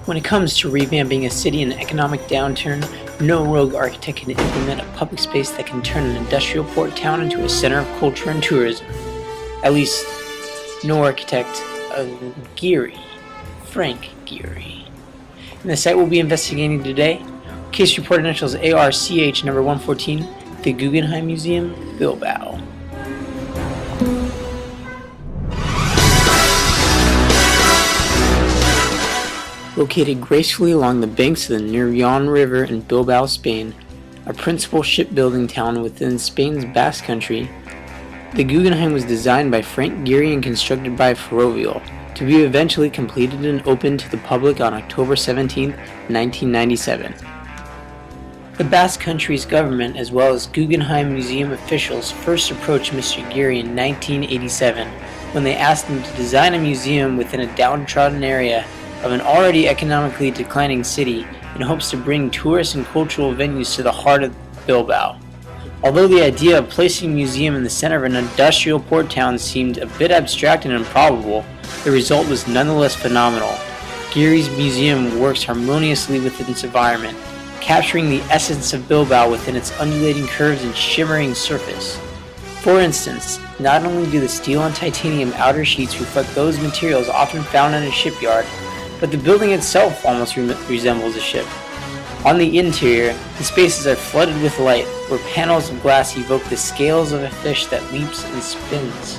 When it comes to revamping a city in an economic downturn, no rogue architect can implement a public space that can turn an industrial port town into a center of culture and tourism. At least, no architect other than Frank Gehry. And the site we'll be investigating today, case report initials ARCH number 114, the Guggenheim Museum, Bilbao. Located gracefully along the banks of the Nervión River in Bilbao, Spain, a principal shipbuilding town within Spain's Basque Country, the Guggenheim was designed by Frank Gehry and constructed by Ferrovial, to be eventually completed and opened to the public on October 17, 1997. The Basque Country's government, as well as Guggenheim Museum officials, first approached Mr. Gehry in 1987 when they asked him to design a museum within a downtrodden area of an already economically declining city in hopes to bring tourist and cultural venues to the heart of Bilbao. Although the idea of placing a museum in the center of an industrial port town seemed a bit abstract and improbable, the result was nonetheless phenomenal. Gehry's museum works harmoniously within its environment, capturing the essence of Bilbao within its undulating curves and shimmering surface. For instance, not only do the steel and titanium outer sheets reflect those materials often found in a shipyard, but the building itself almost resembles a ship. On the interior, the spaces are flooded with light, where panels of glass evoke the scales of a fish that leaps and spins.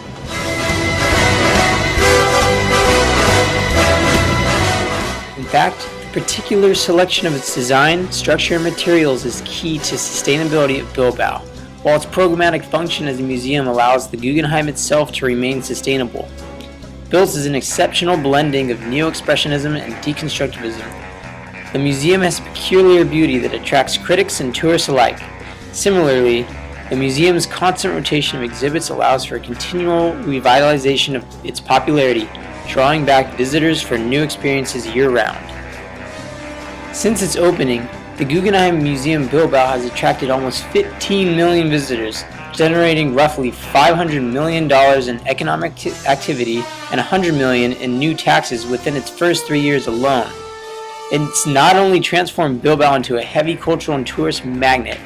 In fact, the particular selection of its design, structure, and materials is key to sustainability of Bilbao, while its programmatic function as a museum allows the Guggenheim itself to remain sustainable. Built as an exceptional blending of neo-expressionism and deconstructivism, the museum has a peculiar beauty that attracts critics and tourists alike. Similarly, the museum's constant rotation of exhibits allows for a continual revitalization of its popularity, drawing back visitors for new experiences year-round. Since its opening, the Guggenheim Museum Bilbao has attracted almost 15 million visitors, generating roughly $500 million in economic activity and $100 million in new taxes within its first 3 years alone. It's not only transformed Bilbao into a heavy cultural and tourist magnet,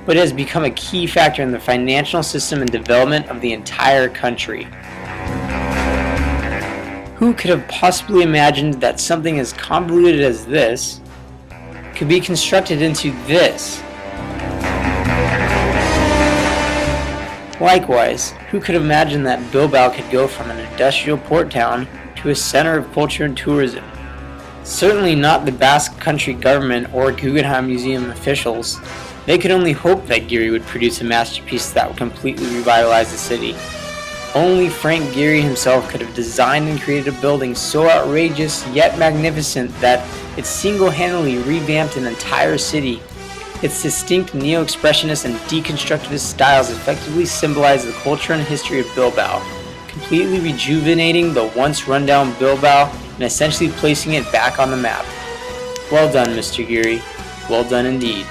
but it has become a key factor in the financial system and development of the entire country. Who could have possibly imagined that something as convoluted as this could be constructed into this? Likewise, who could imagine that Bilbao could go from an industrial port town to a center of culture and tourism? Certainly not the Basque Country government or Guggenheim Museum officials. They could only hope that Gehry would produce a masterpiece that would completely revitalize the city. Only Frank Gehry himself could have designed and created a building so outrageous yet magnificent that it single-handedly revamped an entire city. Its distinct neo-expressionist and deconstructivist styles effectively symbolize the culture and history of Bilbao, completely rejuvenating the once rundown Bilbao and essentially placing it back on the map. Well done, Mr. Gehry. Well done indeed.